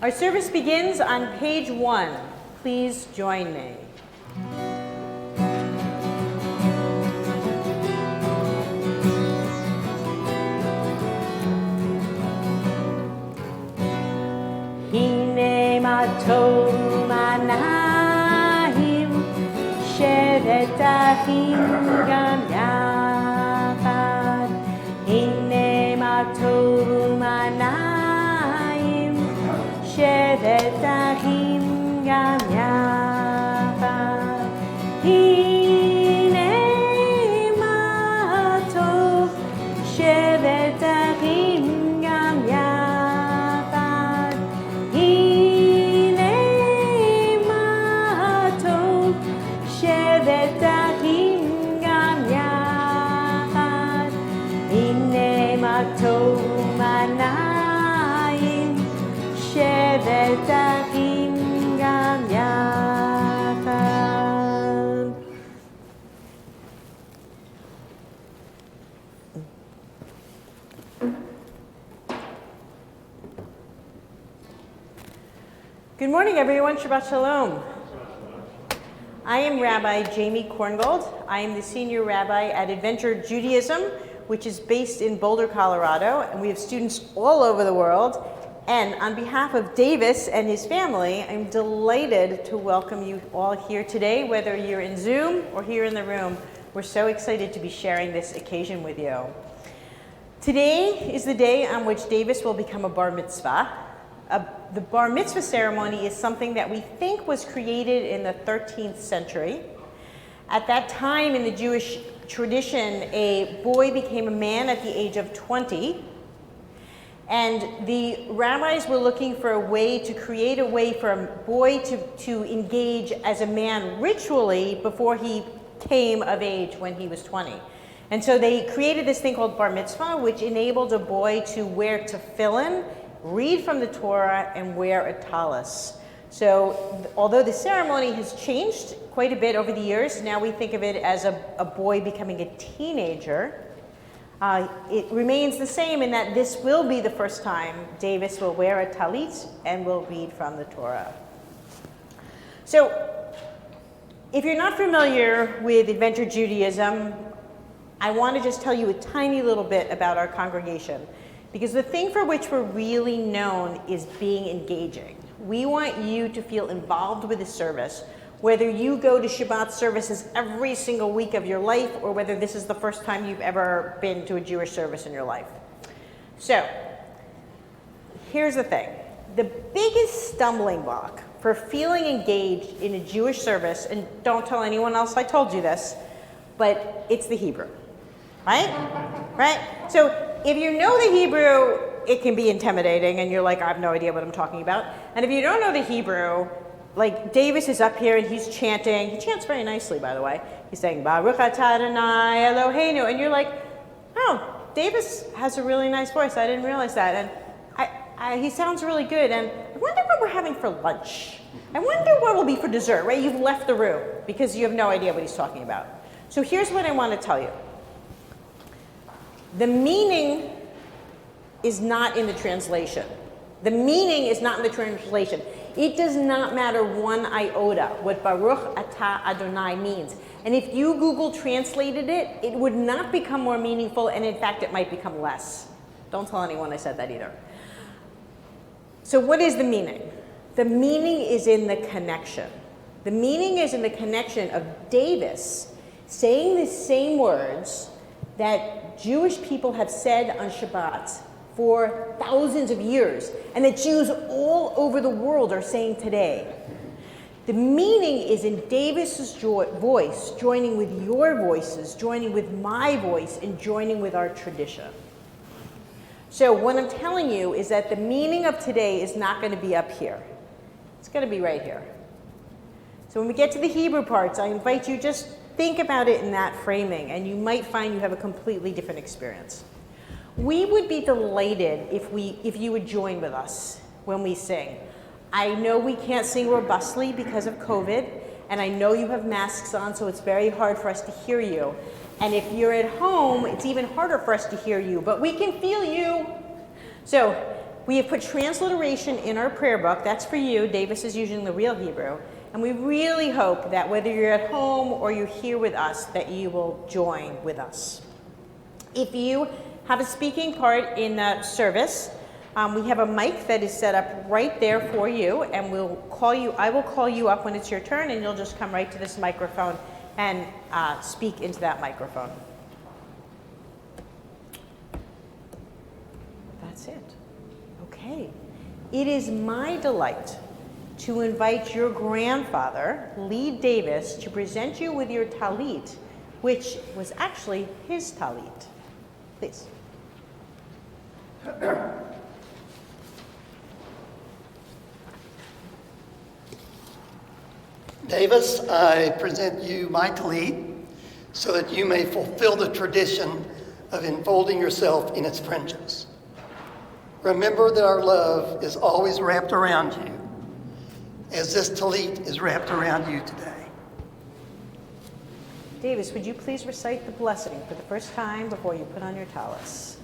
Our service begins on page 1. Please join me. Hine ma tov manahim shevet achim gam yachad. Hine ma tov manahim shevet achim gam yachad. Hine ma tov shevet achim gam yachad. Hine ma tov shevet achim gam yachad. Hine ma tov manayim shevet achim gam yachad. Good morning, everyone. Shabbat Shalom. I am Rabbi Jamie Korngold. I am the senior rabbi at Adventure Judaism, which is based in Boulder, Colorado, and we have students all over the world. And on behalf of Davis and his family, I'm delighted to welcome you all here today, whether you're in Zoom or here in the room. We're so excited to be sharing this occasion with you. Today is the day on which Davis will become a bar mitzvah. The bar mitzvah ceremony is something that we think was created in the 13th century. At that time in the Jewish tradition, a boy became a man at the age of 20. And the rabbis were looking for a way to create a way for a boy to engage as a man ritually before he came of age when he was 20. And so they created this thing called bar mitzvah, which enabled a boy to wear tefillin, read from the Torah, and wear a talis. So although the ceremony has changed quite a bit over the years, now we think of it as a boy becoming a teenager. It remains the same in that this will be the first time Davis will wear a talit and will read from the Torah. So if you're not familiar with Adventure Judaism, I want to just tell you a tiny little bit about our congregation, because the thing for which we're really known is being engaging. We want you to feel involved with the service, whether you go to Shabbat services every single week of your life or whether this is the first time you've ever been to a Jewish service in your life. So, here's the thing. The biggest stumbling block for feeling engaged in a Jewish service, and don't tell anyone else I told you this, but it's the Hebrew, right? Right? So, if you know the Hebrew, it can be intimidating and you're like, I have no idea what I'm talking about. And if you don't know the Hebrew, like Davis is up here and he's chanting. He chants very nicely, by the way. He's saying, Baruch atah Adonai Eloheinu. And you're like, oh, Davis has a really nice voice. I didn't realize that. And he sounds really good. And I wonder what we're having for lunch. I wonder what will be for dessert, right? You've left the room because you have no idea what he's talking about. So here's what I want to tell you. The meaning is not in the translation. The meaning is not in the translation. It does not matter one iota what Baruch atah Adonai means. And if you Google translated it, it would not become more meaningful, and in fact, it might become less. Don't tell anyone I said that either. So what is the meaning? The meaning is in the connection. The meaning is in the connection of Davis saying the same words that Jewish people have said on Shabbat for thousands of years, and that Jews all over the world are saying today. The meaning is in Davis's voice, joining with your voices, joining with my voice, and joining with our tradition. So what I'm telling you is that the meaning of today is not going to be up here. It's going to be right here. So when we get to the Hebrew parts, I invite you just think about it in that framing, and you might find you have a completely different experience. We would be delighted if you would join with us when we sing. I know we can't sing robustly because of COVID, and I know you have masks on, so it's very hard for us to hear you. And if you're at home, it's even harder for us to hear you, but we can feel you. So We have put transliteration in our prayer book. That's for you. Davis is using the real Hebrew. And we really hope that whether you're at home or you're here with us, that you will join with us. If you have a speaking part in the service, we have a mic that is set up right there for you, and I will call you up when it's your turn, and you'll just come right to this microphone and speak into that microphone. That's it. Okay. It is my delight to invite your grandfather, Lee Davis, to present you with your talit, which was actually his talit. Please. Davis, I present you my talit so that you may fulfill the tradition of enfolding yourself in its fringes. Remember that our love is always wrapped around you, as this talit is wrapped around you today. Davis, would you please recite the blessing for the first time before you put on your talis?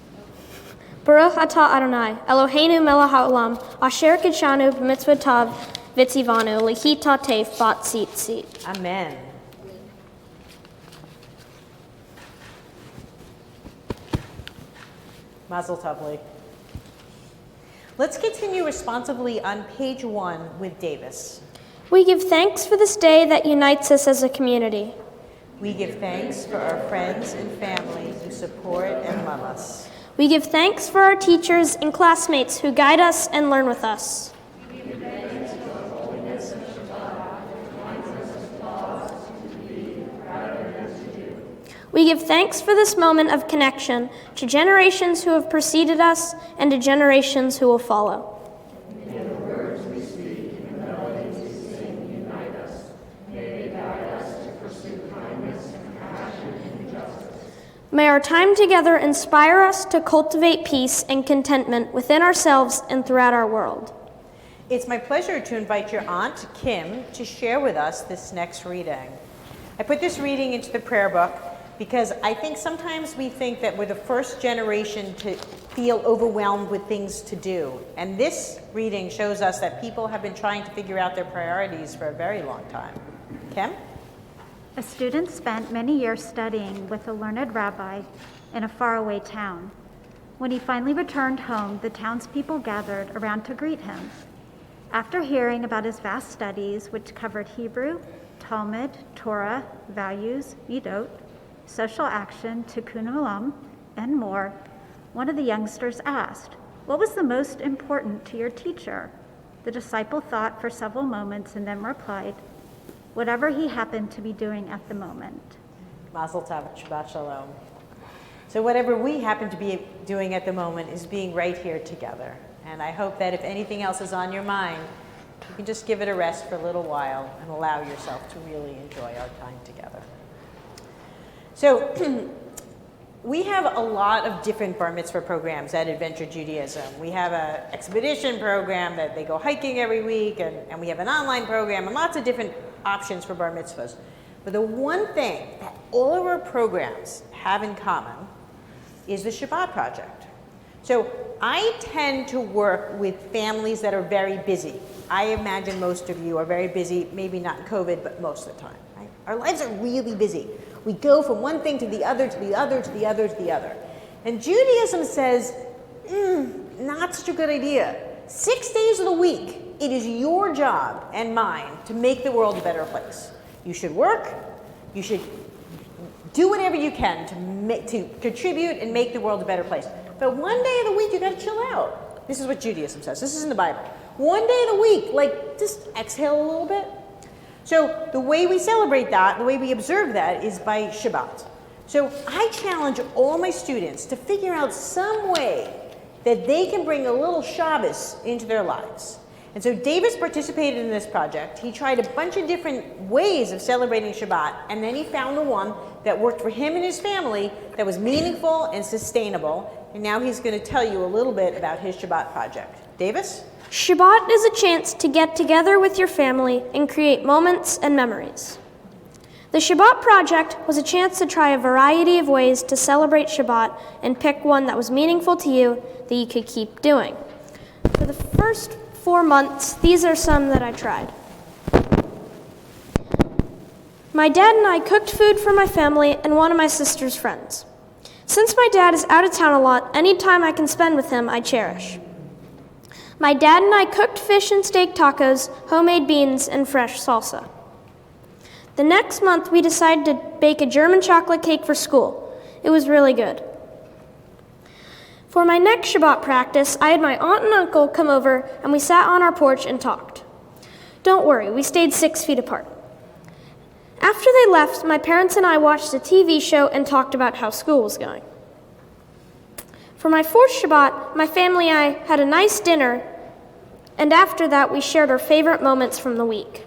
Baruch atah Adonai, Eloheinu melech haolam, asher kidshanu b'mitzvotav v'tzivanu lehita teif bat tzit. Amen. Mazel tov, Lee. Let's continue responsibly on page 1 with Davis. We give thanks for this day that unites us as a community. We give thanks for our friends and family who support and love us. We give thanks for our teachers and classmates who guide us and learn with us. We give thanks for this moment of connection to generations who have preceded us and to generations who will follow. May the words we speak and the melodies we sing unite us. May they guide us to pursue kindness, compassion, and justice. May our time together inspire us to cultivate peace and contentment within ourselves and throughout our world. It's my pleasure to invite your Aunt, Kim, to share with us this next reading. I put this reading into the prayer book because I think sometimes we think that we're the first generation to feel overwhelmed with things to do. And this reading shows us that people have been trying to figure out their priorities for a very long time. Kim? A student spent many years studying with a learned rabbi in a faraway town. When he finally returned home, the townspeople gathered around to greet him. After hearing about his vast studies, which covered Hebrew, Talmud, Torah, values, midot, social action, tikkun olam, and more, one of the youngsters asked, "What was the most important to your teacher?" The disciple thought for several moments and then replied, "Whatever he happened to be doing at the moment." Mazel tov, Shabbat Shalom. So whatever we happen to be doing at the moment is being right here together. And I hope that if anything else is on your mind, you can just give it a rest for a little while and allow yourself to really enjoy our time together. So we have a lot of different bar mitzvah programs at Adventure Judaism. We have an expedition program that they go hiking every week, and we have an online program and lots of different options for bar mitzvahs. But the one thing that all of our programs have in common is the Shabbat Project. So I tend to work with families that are very busy. I imagine most of you are very busy, maybe not in COVID, but most of the time. Right? Our lives are really busy. We go from one thing to the other, to the other, to the other, to the other. And Judaism says, not such a good idea. 6 days of the week, it is your job and mine to make the world a better place. You should work, you should do whatever you can to contribute and make the world a better place. But one day of the week, you gotta chill out. This is what Judaism says. This is in the Bible. One day of the week, like just exhale a little bit. So the way we celebrate that, the way we observe that is by Shabbat. So I challenge all my students to figure out some way that they can bring a little Shabbos into their lives. And so Davis participated in this project. He tried a bunch of different ways of celebrating Shabbat, and then he found the one that worked for him and his family that was meaningful and sustainable. And now he's going to tell you a little bit about his Shabbat project. Davis? Shabbat is a chance to get together with your family and create moments and memories. The Shabbat Project was a chance to try a variety of ways to celebrate Shabbat and pick one that was meaningful to you that you could keep doing. For the first 4 months, these are some that I tried. My dad and I cooked food for my family and one of my sister's friends. Since my dad is out of town a lot, any time I can spend with him, I cherish. My dad and I cooked fish and steak tacos, homemade beans, and fresh salsa. The next month, we decided to bake a German chocolate cake for school. It was really good. For my next Shabbat practice, I had my aunt and uncle come over, and we sat on our porch and talked. Don't worry, we stayed 6 feet apart. After they left, my parents and I watched a TV show and talked about how school was going. For my fourth Shabbat, my family and I had a nice dinner, and after that, we shared our favorite moments from the week.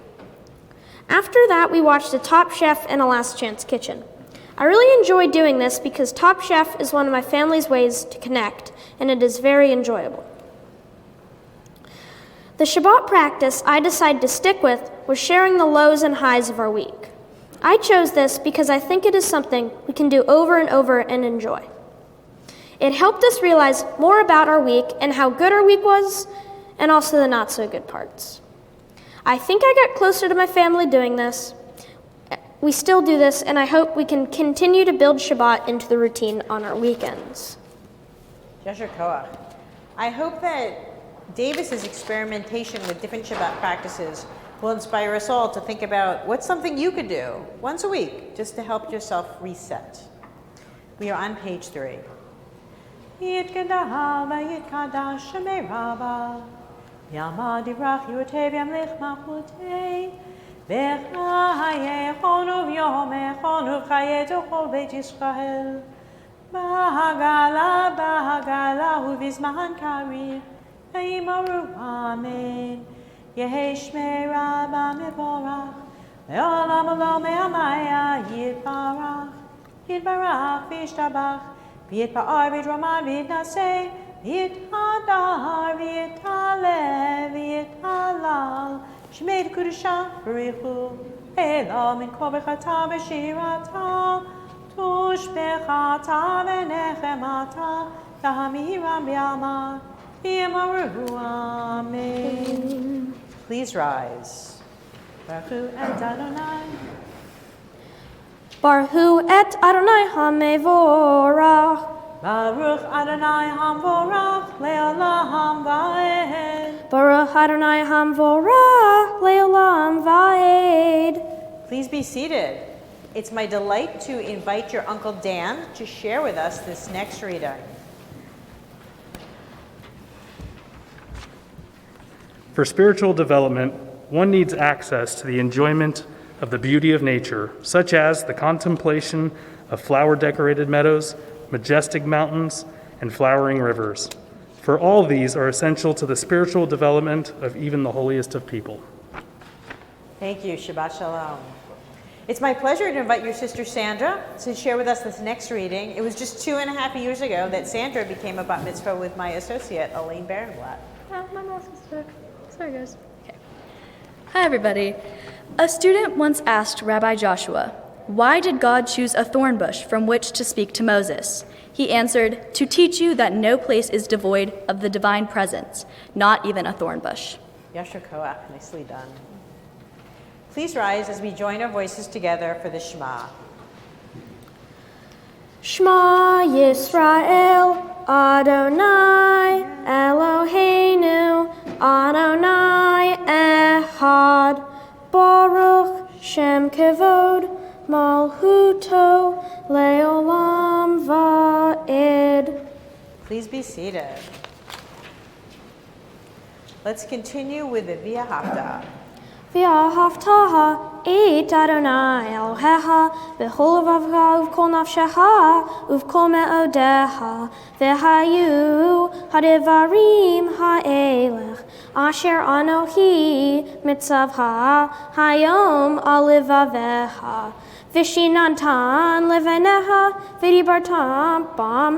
After that, we watched a Top Chef and a Last Chance Kitchen. I really enjoy doing this because Top Chef is one of my family's ways to connect, and it is very enjoyable. The Shabbat practice I decided to stick with was sharing the lows and highs of our week. I chose this because I think it is something we can do over and over and enjoy. It helped us realize more about our week and how good our week was, and also the not so good parts. I think I got closer to my family doing this. We still do this, and I hope we can continue to build Shabbat into the routine on our weekends. Yasher Koach. I hope that Davis's experimentation with different Shabbat practices will inspire us all to think about what's something you could do once a week just to help yourself reset. We are on page 3. Yitkedah v'yitkadash shemei Rabbah Yamad yivrach yotei v'yamlech malchutei v'chayechon uvyomechon uvchayet uchol beit Yisrael Bahagala bahagala uvizman karich v'yimaru amen Yehi shmei Rabbah mevorach le'olam olam me'amaya yitbarach v'yishtabach v'yitpa'ar v'yitramad v'yitnaseh v'yithadar v'yithaleh v'yithalal shmei t'kudusha b'richu elah min kol b'chata v'shirata tushbechata v'nechemata tahamiram b'yamah v'yamaru amen. Please rise. Baruch hu et Adonai. Baruch hu et Adonai hamevorach. Baruch Adonai hamvorach le'olam va'ed. Baruch Adonai hamvorach le'olam va'ed. Please be seated. It's my delight to invite your Uncle Dan to share with us this next reading. For spiritual development, one needs access to the enjoyment of the beauty of nature, such as the contemplation of flower-decorated meadows, majestic mountains, and flowering rivers. For all these are essential to the spiritual development of even the holiest of people. Thank you. Shabbat Shalom. It's my pleasure to invite your sister Sandra to share with us this next reading. It was just 2.5 years ago that Sandra became a bat mitzvah with my associate, Elaine Barenblatt. My little sister. Sorry, guys. Okay. Hi, everybody. A student once asked Rabbi Joshua, "Why did God choose a thorn bush from which to speak to Moses?" He answered, "To teach you that no place is devoid of the divine presence, not even a thorn bush." Yasher Koach, nicely done. Please rise as we join our voices together for the Shema. Shema Yisrael, Adonai Eloheinu, Adonai Echad, Baruch Shem Kevod, Malchuto, Leolam Va'ed. Please be seated. Let's continue with the Via Hafta. V'ahavtaha et Adonai Elohecha b'chol levavcha uv'kol nafshecha uv'kol me'odecha v'hayu ha'devarim ha'elech asher anohi mitzavha hayom al levavecha v'shinantan levenecha v'dibartam bam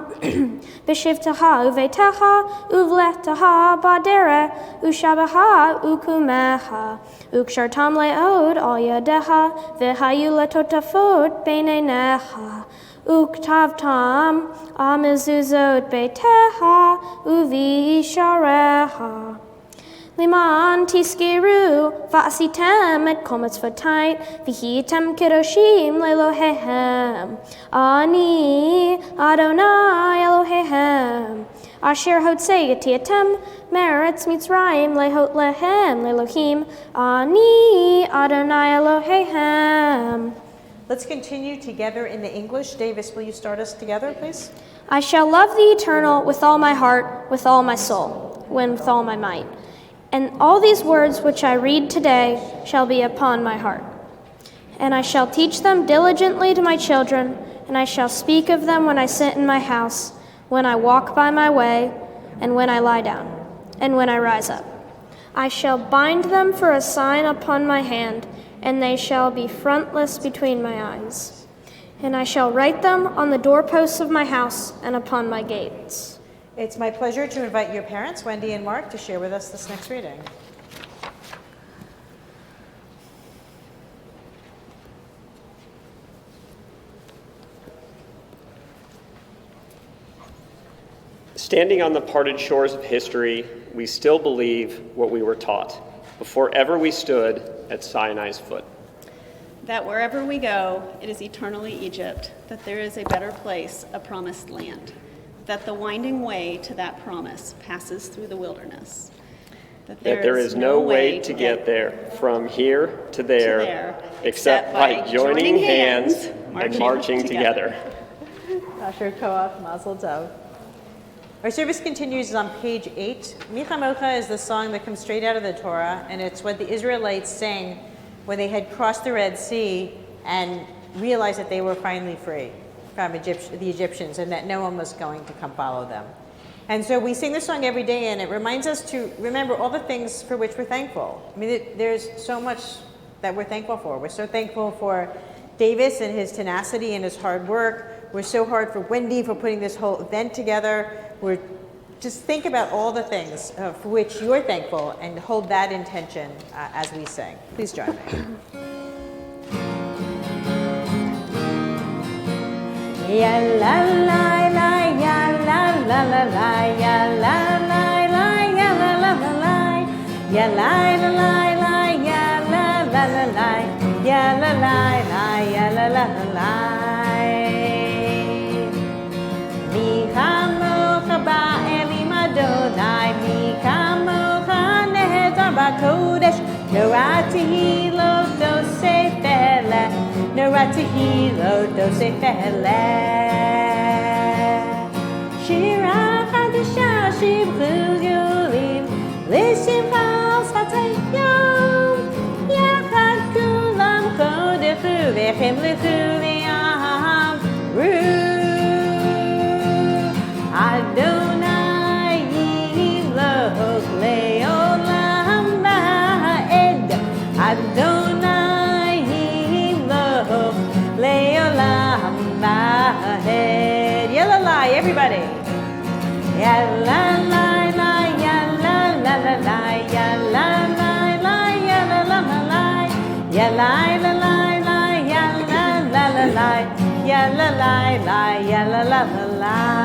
b'shivtecha uvetecha uvletecha badere ushabecha ukumecha Ukshartam le'od al yadecha v'hayu letotafot beinenecha Uktavtam amezuzot beteha uvi shareha. Liman tiskiru vasitem et kometzvotai vihitem kedoshim lelohehem. Ani Adonai Elohehem. Asher hotzei yetietem meretz mitzrayim lehot lehem lelohim. Ani Adonai Elohehem. Let's continue together in the English. Davis, will you start us together, please? I shall love the eternal with all my heart, with all my soul, and with all my might. And all these words which I read today shall be upon my heart. And I shall teach them diligently to my children, and I shall speak of them when I sit in my house, when I walk by my way, and when I lie down, and when I rise up. I shall bind them for a sign upon my hand, and they shall be frontless between my eyes. And I shall write them on the doorposts of my house and upon my gates. It's my pleasure to invite your parents, Wendy and Mark, to share with us this next reading. Standing on the parted shores of history, we still believe what we were taught before ever we stood at Sinai's foot. That wherever we go, it is eternally Egypt, that there is a better place, a promised land, that the winding way to that promise passes through the wilderness, that there is no way to get there from here to there except by joining hands and marching together. Asher Koach, Mazel Tov. Our service continues on page 8. Micha Mocha is the song that comes straight out of the Torah, and it's what the Israelites sang when they had crossed the Red Sea and realized that they were finally free from the Egyptians and that no one was going to come follow them. And so we sing this song every day, and it reminds us to remember all the things for which we're thankful. I mean, there's so much that we're thankful for. We're so thankful for Davis and his tenacity and his hard work. We're so hard for Wendy for putting this whole event together. We're just think about all the things for which you're thankful and hold that intention as we sing. Please join me. Ya la la la, ya la la la la, ya la la la, ya la la la la, ya la la la la, ya la la la la, ya la la la, ya la la la la. Mi chamocha ba'elim Adonai, mi chamocha nehezar b'kodesh, noratihi lo dosei feleh, noratihi lo dosei feleh. Shira chadasha shivchu yulim, l'shimcha sfatei yom, yachad kulam chodechu v'chem lechu v'yamru. Adonai Yiloch le'olam va'ed. Adonai Yiloch le'olam va'ed. Yalalai, everybody. Yalalai, yalalai, yalalai, yalalai, yalalai, yalalai, yalalai, yalalai.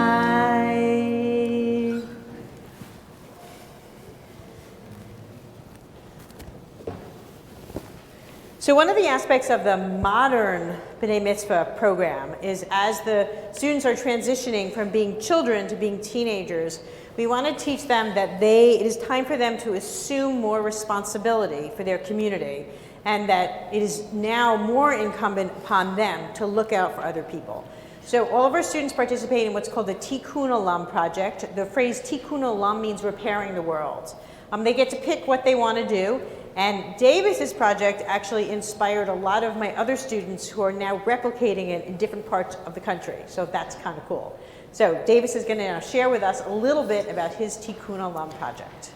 So one of the aspects of the modern B'nai Mitzvah program is as the students are transitioning from being children to being teenagers, we want to teach them that it is time for them to assume more responsibility for their community, and that it is now more incumbent upon them to look out for other people. So all of our students participate in what's called the Tikkun Olam project. The phrase Tikkun Olam means repairing the world. They get to pick what they want to do, and Davis's project actually inspired a lot of my other students who are now replicating it in different parts of the country. So that's kind of cool. So Davis is going to now share with us a little bit about his Tikkun Olam project.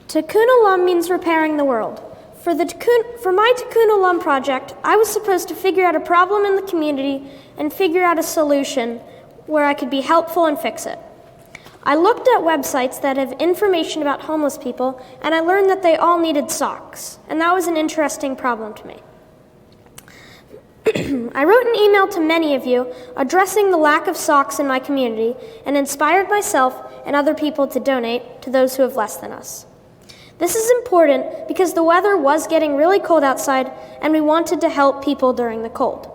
Tikkun Olam means repairing the world. For my Tikkun Olam project, I was supposed to figure out a problem in the community and figure out a solution where I could be helpful and fix it. I looked at websites that have information about homeless people, and I learned that they all needed socks, and that was an interesting problem to me. I wrote an email to many of you addressing the lack of socks in my community and inspired myself and other people to donate to those who have less than us. This is important because the weather was getting really cold outside and we wanted to help people during the cold.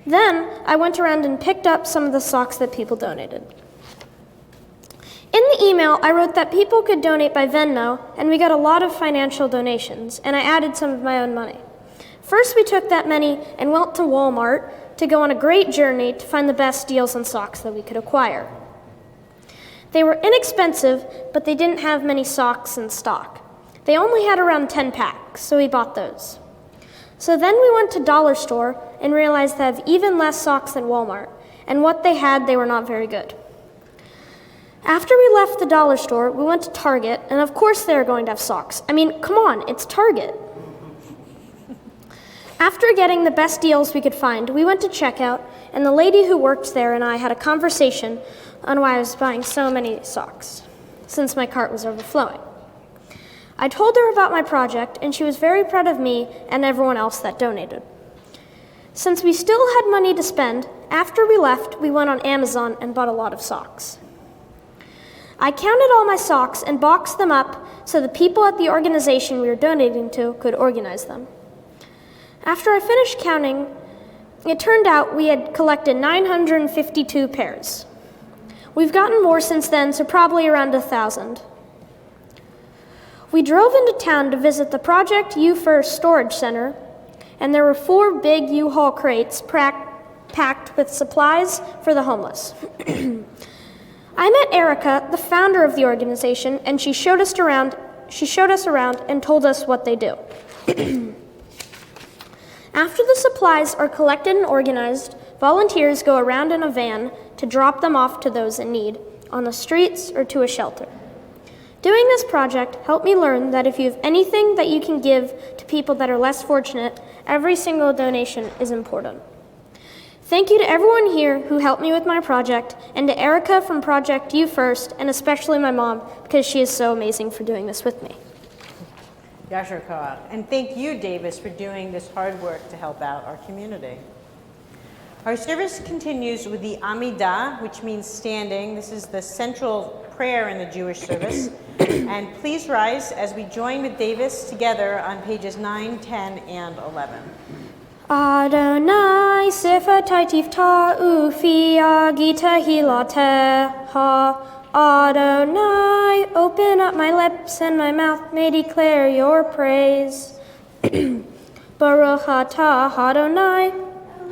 Then I went around and picked up some of the socks that people donated. In the email, I wrote that people could donate by Venmo, and we got a lot of financial donations, and I added some of my own money. First, we took that money and went to Walmart to go on a great journey to find the best deals on socks that we could acquire. They were inexpensive, but they didn't have many socks in stock. They only had around 10 packs, so we bought those. So then we went to Dollar Store and realized they have even less socks than Walmart, and what they had, they were not very good. After we left the Dollar Store, we went to Target, and of course they were going to have socks. I mean, come on, it's Target. After getting the best deals we could find, we went to checkout, and the lady who worked there and I had a conversation on why I was buying so many socks, since my cart was overflowing. I told her about my project, and she was very proud of me and everyone else that donated. Since we still had money to spend, after we left, we went on Amazon and bought a lot of socks. I counted all my socks and boxed them up so the people at the organization we were donating to could organize them. After I finished counting, it turned out we had collected 952 pairs. We've gotten more since then, so probably around 1,000. We drove into town to visit the Project U First Storage Center, and there were 4 big U-Haul crates packed with supplies for the homeless. I met Erica, the founder of the organization, and she showed us around and told us what they do. After the supplies are collected and organized, volunteers go around in a van to drop them off to those in need, on the streets or to a shelter. Doing this project helped me learn that if you have anything that you can give to people that are less fortunate, every single donation is important. Thank you to everyone here who helped me with my project, and to Erica from Project U First, and especially my mom, because she is so amazing for doing this with me. Yasher Koach. And thank you, Davis, for doing this hard work to help out our community. Our service continues with the Amidah, which means standing. This is the central prayer in the Jewish service. And please rise as we join with Davis together on pages 9, 10, and 11. Adonai sifatai tifta ufi agita hilateha. Adonai, open up my lips and my mouth may declare your praise. Baruch atah Adonai,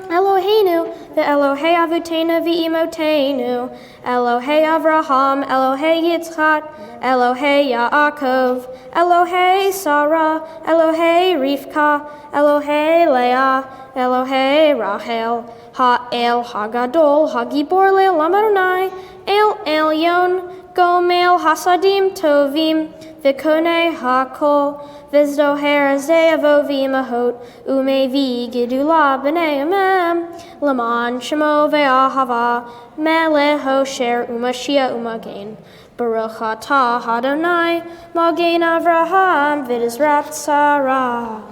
Eloheinu, ve'Elohei avutenu ve'imotenu, Elohei Avraham, Elohei Yitzchak, Elohei Yaakov, Elohei Sarah, Elohei Rivka, Elohei Leah, Elohei Rachel, Ha'el Hagadol, Hagibor Le'olam Adonai, El Elyon, Gomel Hasadim Tovim, Vikone Hakol, Vizdoher Zeavo Vimahot, Umevi Gidula B'nei Amem, Laman Shemo Ve'ahava, Meleho Sher Umashia Umagain, Baruch atah Adonai, Magain Avraham, V'Izrat Sarah.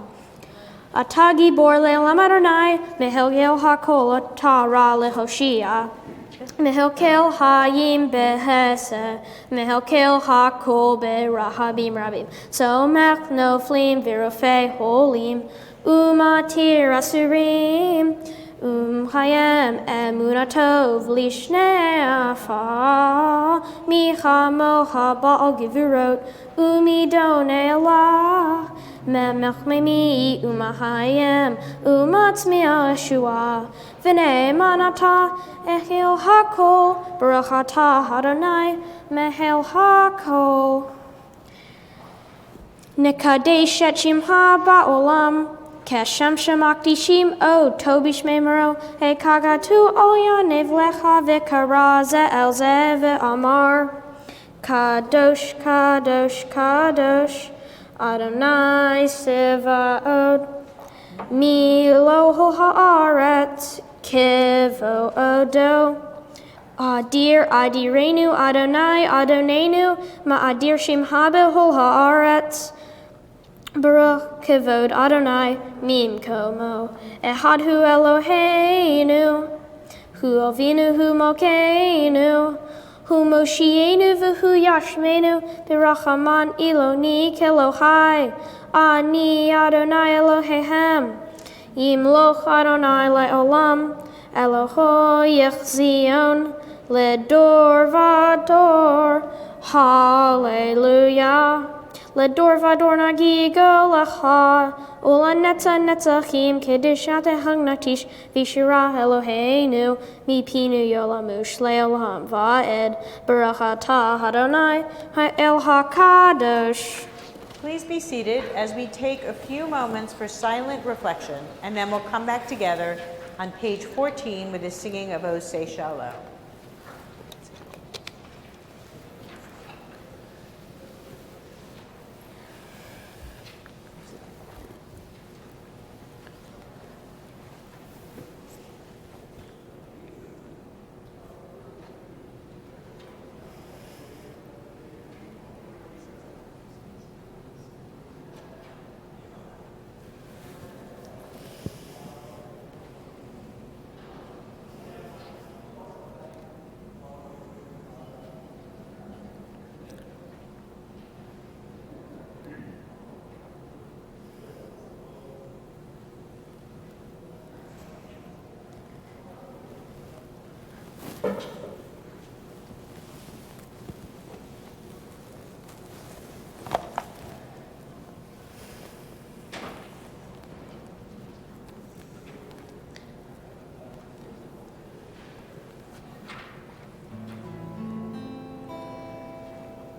Atagi Bor Le'olam Adonai, Mehel Hakol Atara Lehoshia. Mehelkel hayim behese, mehelkel hakol berahabim rabim. Somech noflim virofei holim, umatir asurim, hayem emunatov lishnei afa, micha mocha ba'al givurot, umidone Allah. Memechmemi umahayem umatzmi Yeshua v'nei manata echil hakol baruch atah Adonai mehel hakol nekadesh et shimcha ba'olam keshem shemakdishim o tobish memero hekagatu al yanev lecha v'kara ze'el ze ve'amar kadosh kadosh kadosh Adonai Sevaot, Miloho Haaretz, Kivo Odo, Adir Adirenu Adonai Adonenu, Ma'adir Shimha Behol Haaretz, Baruch kavod Adonai mim komo ehad hu Eloheinu hu avinu hu malkeinu hu moshienu v'hu yashmenu b'rachaman iloni kelohai ani Adonai Elohehem yimloch Adonai le'olam Eloho yechzion ledor vador hallelujah ledor vador nagigo lacha ula neta netachim kedishat hangnatish vishira Eloheinu mipinu yolamush leolam va'ed barakata Adonai ha'el hakadosh. Please be seated as we take a few moments for silent reflection, and then we'll come back together on page 14 with the singing of Oseh Shalom.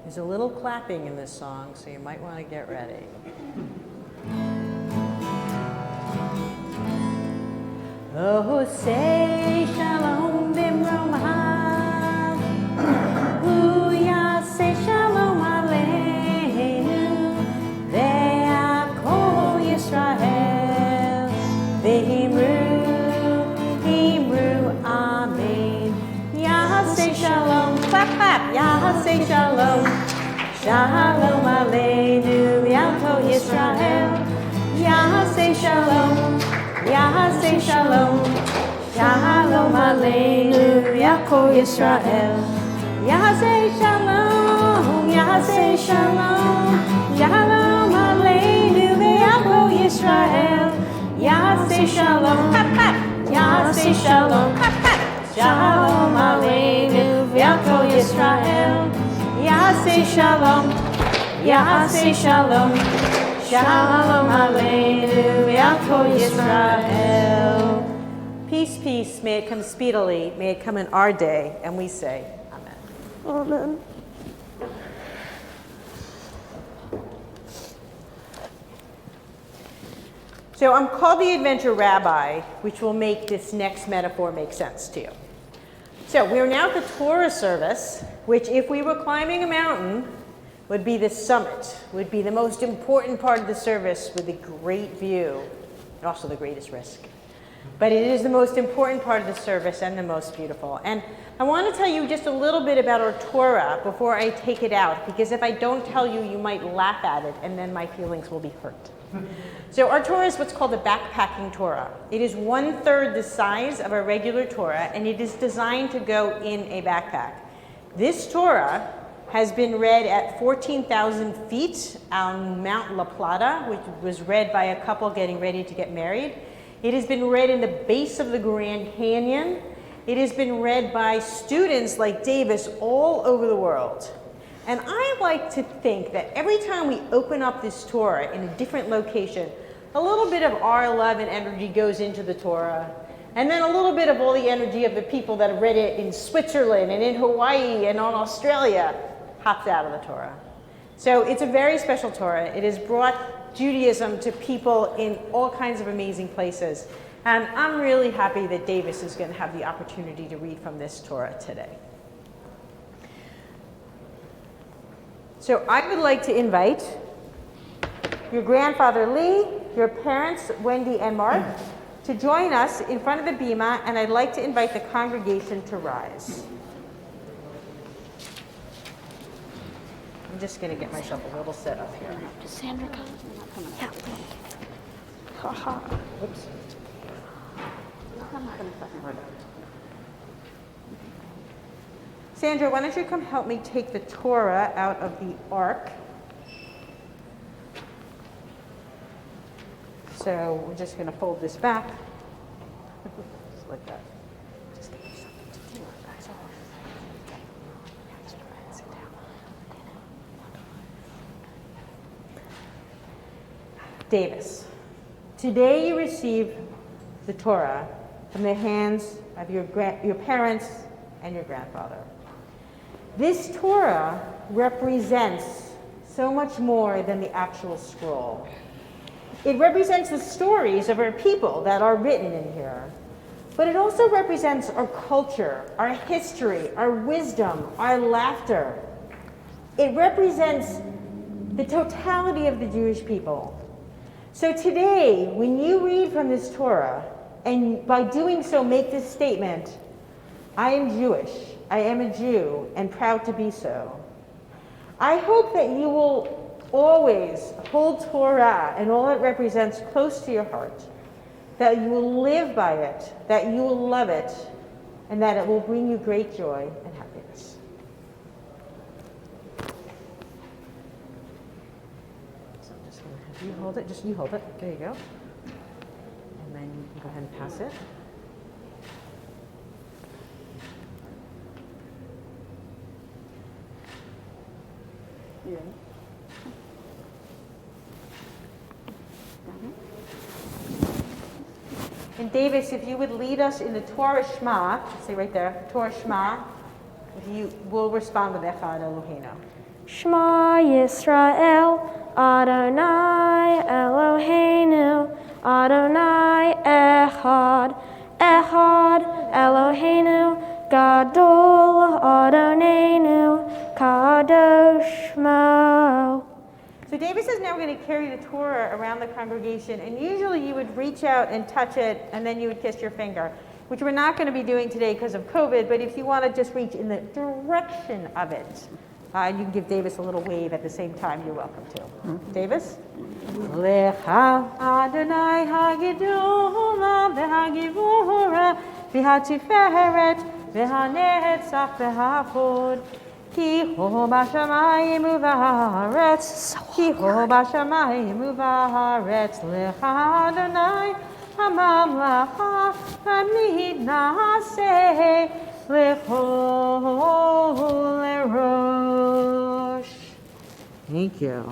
There's a little clapping in this song, so you might want to get ready. Oh, say shalom bimromav, Huya say shalom aleinu, ve'akol Yisrael, ve'himru, amen. Yah say shalom, clap, clap, Yah say shalom, shalom aleinu, ve'akol Yisrael, Yah say shalom. Yah say shalom, shalom aleinu, Yaakov Yisrael. Yah say shalom, Yah say shalom, shalom aleinu, Yaakov Yisrael. Yah say shalom, clap clap. Yah say shalom, clap clap. Shalom aleinu, Yaakov Yisrael. Yah say shalom, Yah say shalom. Shalom aleinu, Yaakov Yisrael. Peace, peace, may it come speedily, may it come in our day, and we say, Amen. Amen. So I'm called the Adventure Rabbi, which will make this next metaphor make sense to you. So we're now at the Torah service, which if we were climbing a mountain, would be the summit, would be the most important part of the service with a great view, and also the greatest risk. But it is the most important part of the service and the most beautiful. And I want to tell you just a little bit about our Torah before I take it out, because if I don't tell you, you might laugh at it, and then my feelings will be hurt. So our Torah is what's called a backpacking Torah. It is 1/3 the size of a regular Torah, and it is designed to go in a backpack. This Torah has been read at 14,000 feet on Mount La Plata, which was read by a couple getting ready to get married. It has been read in the base of the Grand Canyon. It has been read by students like Davis all over the world. And I like to think that every time we open up this Torah in a different location, a little bit of our love and energy goes into the Torah. And then a little bit of all the energy of the people that have read it in Switzerland and in Hawaii and on Australia hops out of the Torah. So it's a very special Torah. It has brought Judaism to people in all kinds of amazing places. And I'm really happy that Davis is going to have the opportunity to read from this Torah today. So I would like to invite your grandfather Lee, your parents Wendy and Mark, to join us in front of the bima, and I'd like to invite the congregation to rise. just going to get myself a little set up here. Sandra, come. Yeah. Haha. Oops. Sandra, why don't you come help me take the Torah out of the ark? So we're just going to fold this back. Just like that. Just give me something to do, guys. Sit down. Davis, today you receive the Torah from the hands of your parents and your grandfather. This Torah represents so much more than the actual scroll. It represents the stories of our people that are written in here, but it also represents our culture, our history, our wisdom, our laughter. It represents the totality of the Jewish people. So today, when you read from this Torah, and by doing so make this statement, I am Jewish, I am a Jew, and proud to be so. I hope that you will always hold Torah and all it represents close to your heart, that you will live by it, that you will love it, and that it will bring you great joy and happiness. So I'm just going to have you hold it, just you hold it, there you go. And then you can go ahead and pass it. You ready? And Davis, if you would lead us in the Torah Shema, say right there, Torah Shema, if you will respond with Echad Eloheinu. Shema Yisrael, Adonai Eloheinu, Adonai Echad, Echad Eloheinu, Gadol Adonenu, Kadosh Mo. So Davis is now going to carry the Torah around the congregation, and usually you would reach out and touch it, and then you would kiss your finger, which we're not going to be doing today because of COVID, but if you want to just reach in the direction of it, you can give Davis a little wave at the same time, you're welcome to. Davis? Lecha Adonai hagidula v'hagivura v'hatiferet v'hanetzach v'havod Ki ho b'shamayim u'v'haaretz Ki ho b'shamayim u'v'haaretz Lecha Adonai hamamlacha tamid na'aseh Lecho lerosh. Thank you.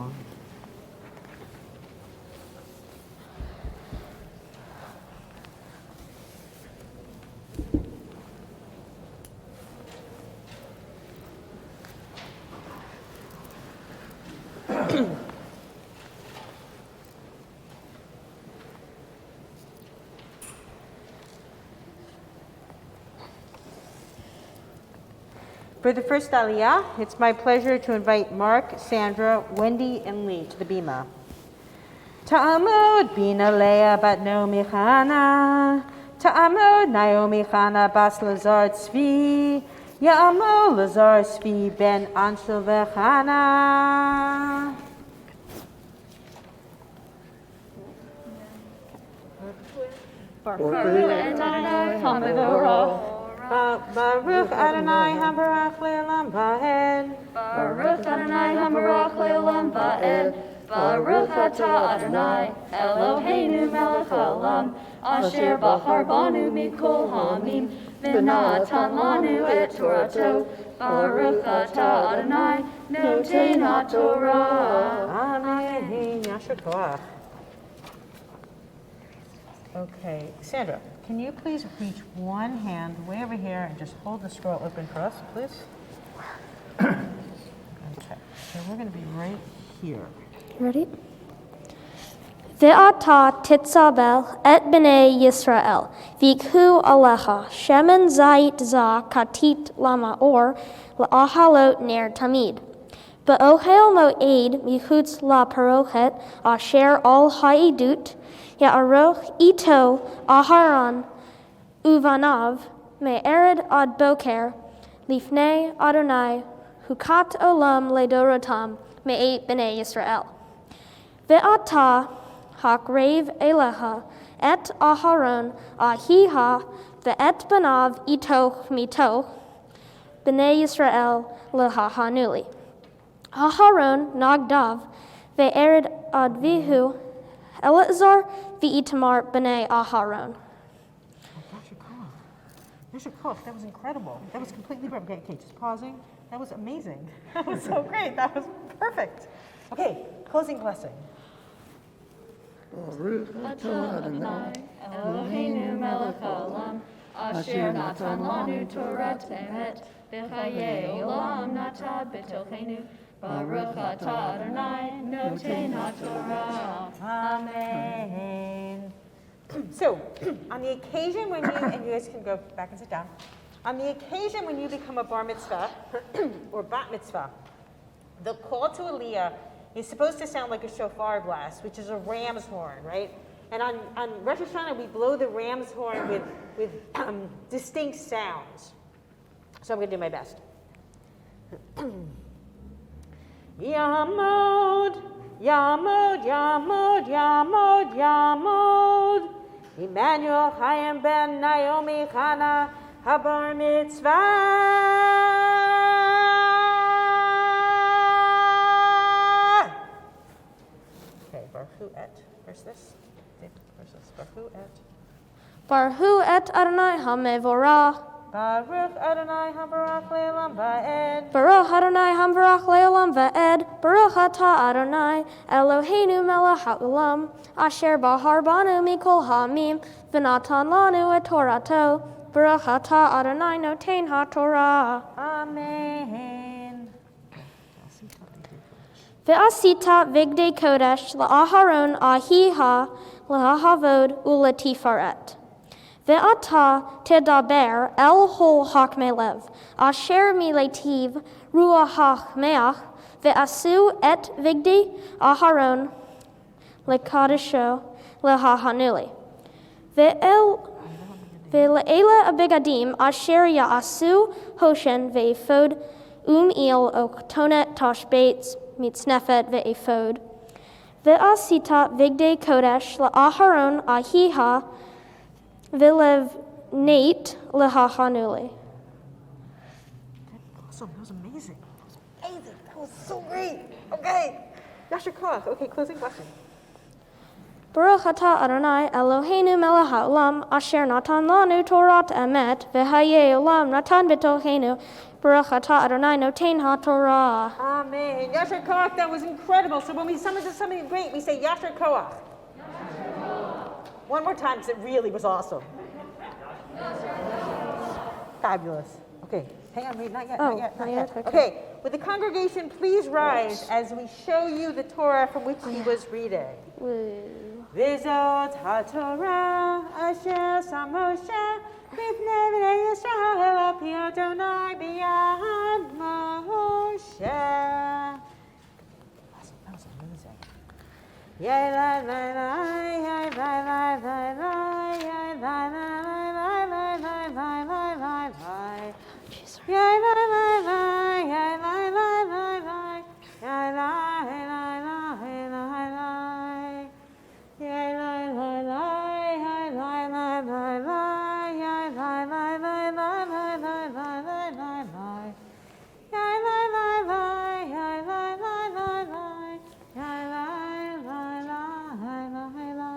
For the first Aliyah, it's my pleasure to invite Mark, Sandra, Wendy, and Lee to the bima. Ta'amod bina Leah bat Naomi Chana, Ta'amod Naomi Chana bas Lazar Tzvi, Ya'amod Lazar Tzvi ben Anshel v'Chana. Baruch Adonai Hambarach Le'olam Va'ed. Baruch Adonai Hambarach Le'olam Va'ed. Baruch Atah Adonai Eloheinu Melech Haolam Asher Bachar Banu Mikol Hamim V'natan Lanu Et Torato Baruch Atah Adonai Noten HaTorah. Amen. Yasher Koach. Okay, Sandra, can you please reach one hand way over here and just hold the scroll open for us, please? Okay, so we're going to be right here. Ready? Ve'ata titzabel et b'nei Yisrael, v'ikhu alecha, shemen zayit za katit lama la'ahalot ner tamid. Be'ohel mo'ed michutz la parochet, asher al ha'idut, ya'aroch ito aharon uvanav, me'ered ad boker, lifnei Adonai hukat olam ledorotam me'et b'nei Yisrael. Ve'ata hakrev eleha et Aharon ahiha ve'et banav ito mito b'nei Yisrael lehahanuli. Aharon nagdav ve'ered advihu Eleazar ve'itamar b'nei Aharon. Mr. Cook, that was incredible. That was completely perfect. Okay, just pausing. That was amazing. That was so great. That was perfect. Okay, closing blessing. Eloheinu melech haolam, asher natan lanu Torah temet, v'chayei olam natan b'tochenu, baruch atah Adonai noten haTorah. Amen. So, on the occasion when you, and you guys can go back and sit down, on the occasion when you become a bar mitzvah or bat mitzvah, the call to Aliyah is supposed to sound like a shofar blast, which is a ram's horn, right? And on Rosh Hashanah, we blow the ram's horn with distinct sounds. So I'm going to do my best. Yamod, Yamod, Yamod, Yamod, Yamod. Emmanuel Chaim ben Naomi Chana Habar Mitzvah. Okay, Baruch et. Where's this? Where's this? Baruch et. Baruch et Adonai HaMevorach. Baruch Adonai Hambarach Le'olam Va'ed. Baruch Adonai Hamvarach Le'olam Va'ed. Baruch Atah Adonai Eloheinu melech haolam, asher bahar banu mikol ha'amim, v'natan lanu et Torato. Baruch Atah Adonai noten haTorah. Amen. Ve'asita vigdei kodesh la'aharon ahiha lahavod ulatifaret. Ve'ata tedaber el hol hakmelev, asher miletiv ruach meach, ve'asu et vigdi aharon lekadesho lehahanuli. Ve'le'ela abigadim asher ya'asu hoshen ve'efod il oktonet tashbates mitznefet ve'efod. Ve'asita vigdei kodesh la'aharon ahiha Vilev Nate Lehahanuli. Awesome. That was amazing. That was amazing. That was so great. Okay. Yasher Koach. Okay, closing blessing. Baruch atah Adonai Eloheinu melech haolam, asher natan lanu Torah emet, v'hayei olam natan b'tochenu. Baruch atah Adonai noten haTorah. Amen. Yasher Koach. That was incredible. So when we summon to something great, we say Yasher Koach. One more time, because it really was awesome. Fabulous. Okay, hang on, wait, not yet, Oh, not not yet. yet, Okay, would the congregation please rise as we show you the Torah from which he was reading? V'zot haTorah asher sam Moshe b'fnei bnei Yisrael al pi Adonai b'yad Moshe. Awesome, that was amazing. Yay, la, la, la, yay, la, la, la, la, yay, la, la, la, la, la, la, la, la, la, la. Yay, la, la, la, yay, la, la, la, la, yay, la, la, la, la, la. Yay, la, la, la, yay, la, la, la, la, yay, la, la, la, la, la, la, la, la, la. Yay, la, la, la, yay, la, la, la, la, yay, la.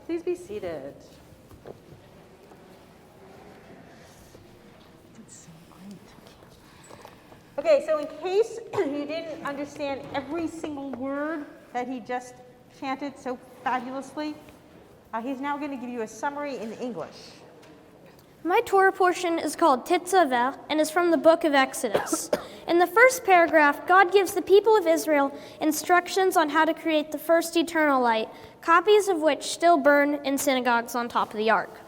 Please be seated. That's so great. Okay, so in case you didn't understand every single word that he just chanted so fabulously, he's now going to give you a summary in English. My Torah portion is called Tetzaveh and is from the book of Exodus. In the first paragraph, God gives the people of Israel instructions on how to create the first eternal light, copies of which still burn in synagogues on top of the ark.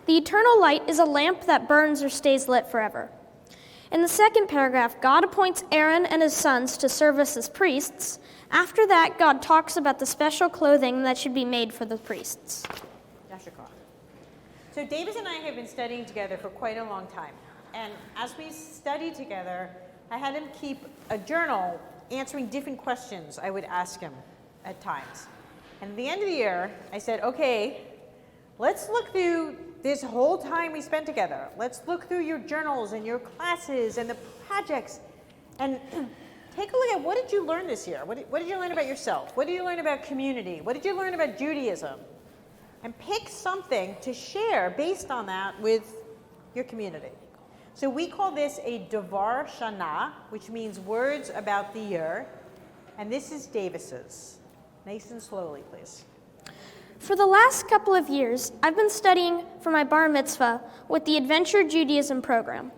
The eternal light is a lamp that burns or stays lit forever. In the second paragraph, God appoints Aaron and his sons to serve us as priests. After that, God talks about the special clothing that should be made for the priests. So Davis and I have been studying together for quite a long time. And as we study together, I had him keep a journal answering different questions I would ask him at times. And at the end of the year, I said, okay, let's look through this whole time we spent together. Let's look through your journals and your classes and the projects and take a look at what did you learn this year? What did you learn about yourself? What did you learn about community? What did you learn about Judaism? And pick something to share based on that with your community. So we call this a Davar Shana, which means words about the year. And this is Davis's. Nice and slowly, please. For the last couple of years, I've been studying for my bar mitzvah with the Adventure Judaism program.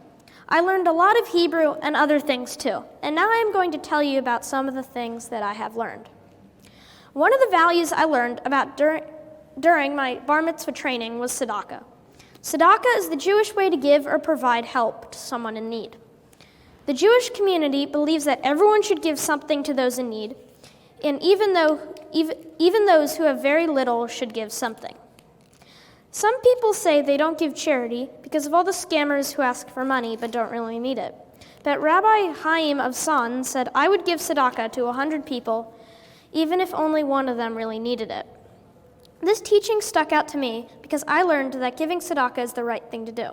I learned a lot of Hebrew and other things too, and now I'm going to tell you about some of the things that I have learned. One of the values I learned about during my bar mitzvah training was tzedakah. Tzedakah is the Jewish way to give or provide help to someone in need. The Jewish community believes that everyone should give something to those in need, and even those who have very little should give something. Some people say they don't give charity because of all the scammers who ask for money but don't really need it. But Rabbi Chaim of Son said, I would give tzedakah to 100 people, even if only one of them really needed it. This teaching stuck out to me because I learned that giving tzedakah is the right thing to do.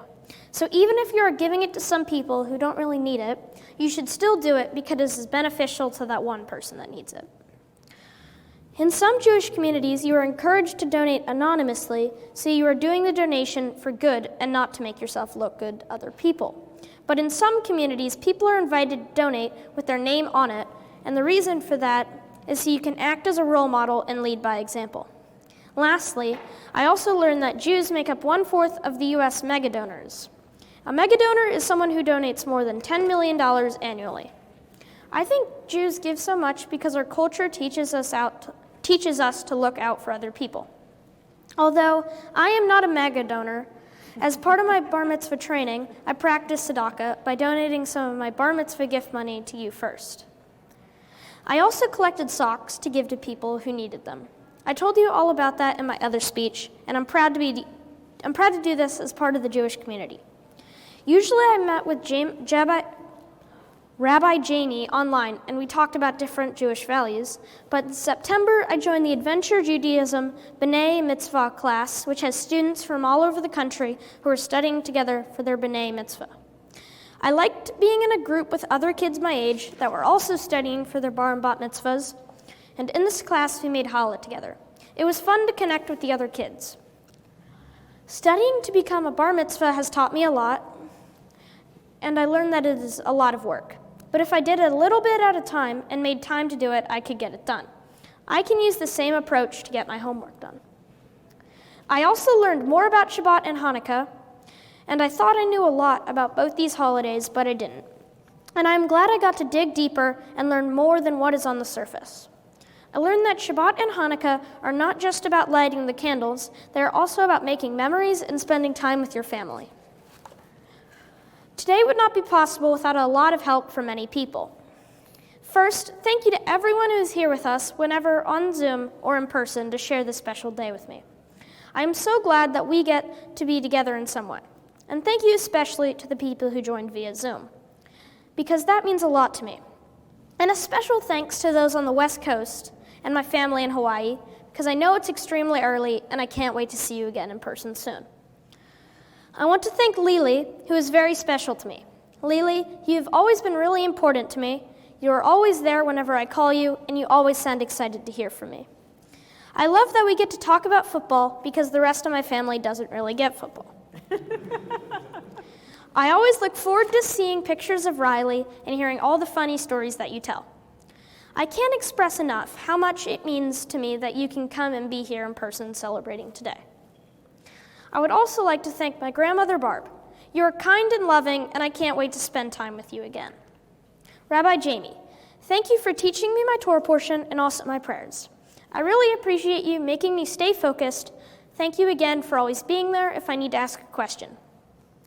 So even if you are giving it to some people who don't really need it, you should still do it because it is beneficial to that one person that needs it. In some Jewish communities, you are encouraged to donate anonymously, so you are doing the donation for good and not to make yourself look good to other people. But in some communities, people are invited to donate with their name on it, and the reason for that is so you can act as a role model and lead by example. Lastly, I also learned that Jews make up 1/4 of the U.S. megadonors. A megadonor is someone who donates more than $10 million annually. I think Jews give so much because our culture teaches us to look out for other people. Although I am not a megadonor, as part of my bar mitzvah training, I practice tzedakah by donating some of my bar mitzvah gift money to you first. I also collected socks to give to people who needed them. I told you all about that in my other speech, and I'm proud to do this as part of the Jewish community. Usually I met with Rabbi Jamie online, and we talked about different Jewish values, but in September I joined the Adventure Judaism B'nai Mitzvah class, which has students from all over the country who are studying together for their B'nai Mitzvah. I liked being in a group with other kids my age that were also studying for their bar and bat mitzvahs, and in this class we made challah together. It was fun to connect with the other kids. Studying to become a bar mitzvah has taught me a lot, and I learned that it is a lot of work. But if I did it a little bit at a time and made time to do it, I could get it done. I can use the same approach to get my homework done. I also learned more about Shabbat and Hanukkah, and I thought I knew a lot about both these holidays, but I didn't. And I'm glad I got to dig deeper and learn more than what is on the surface. I learned that Shabbat and Hanukkah are not just about lighting the candles, they are also about making memories and spending time with your family. Today would not be possible without a lot of help from many people. First, thank you to everyone who is here with us, whenever on Zoom or in person, to share this special day with me. I am so glad that we get to be together in some way. And thank you especially to the people who joined via Zoom, because that means a lot to me. And a special thanks to those on the West Coast and my family in Hawaii, because I know it's extremely early and I can't wait to see you again in person soon. I want to thank Lily, who is very special to me. Lily, you have always been really important to me. You are always there whenever I call you, and you always sound excited to hear from me. I love that we get to talk about football because the rest of my family doesn't really get football. I always look forward to seeing pictures of Riley and hearing all the funny stories that you tell. I can't express enough how much it means to me that you can come and be here in person celebrating today. I would also like to thank my grandmother Barb. You are kind and loving, and I can't wait to spend time with you again. Rabbi Jamie, thank you for teaching me my Torah portion and also my prayers. I really appreciate you making me stay focused. Thank you again for always being there if I need to ask a question.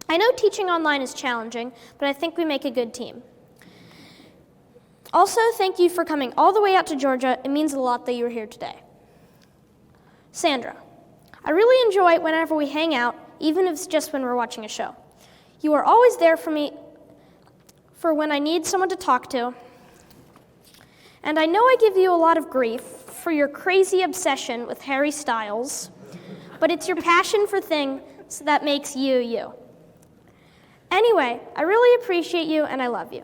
I know teaching online is challenging, but I think we make a good team. Also, thank you for coming all the way out to Georgia. It means a lot that you are here today. Sandra, I really enjoy it whenever we hang out, even if it's just when we're watching a show. You are always there for me for when I need someone to talk to. And I know I give you a lot of grief for your crazy obsession with Harry Styles, but it's your passion for things that makes you you. Anyway, I really appreciate you and I love you.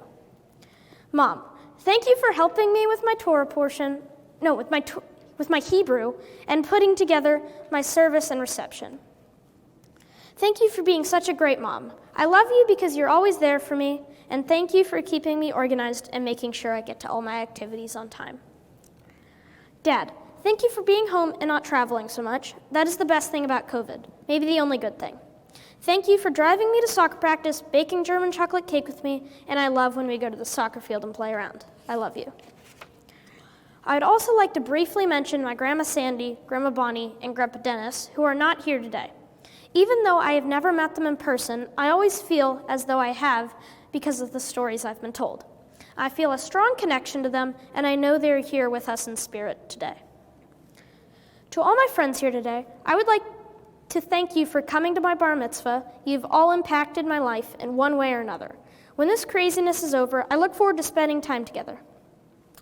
Mom, thank you for helping me with my Torah portion, with my Hebrew, and putting together my service and reception. Thank you for being such a great mom. I love you because you're always there for me, and thank you for keeping me organized and making sure I get to all my activities on time. Dad, thank you for being home and not traveling so much. That is the best thing about COVID, maybe the only good thing. Thank you for driving me to soccer practice, baking German chocolate cake with me, and I love when we go to the soccer field and play around. I love you. I'd also like to briefly mention my Grandma Sandy, Grandma Bonnie, and Grandpa Dennis, who are not here today. Even though I have never met them in person, I always feel as though I have because of the stories I've been told. I feel a strong connection to them, and I know they're here with us in spirit today. To all my friends here today, I would like to thank you for coming to my bar mitzvah. You've all impacted my life in one way or another. When this craziness is over, I look forward to spending time together.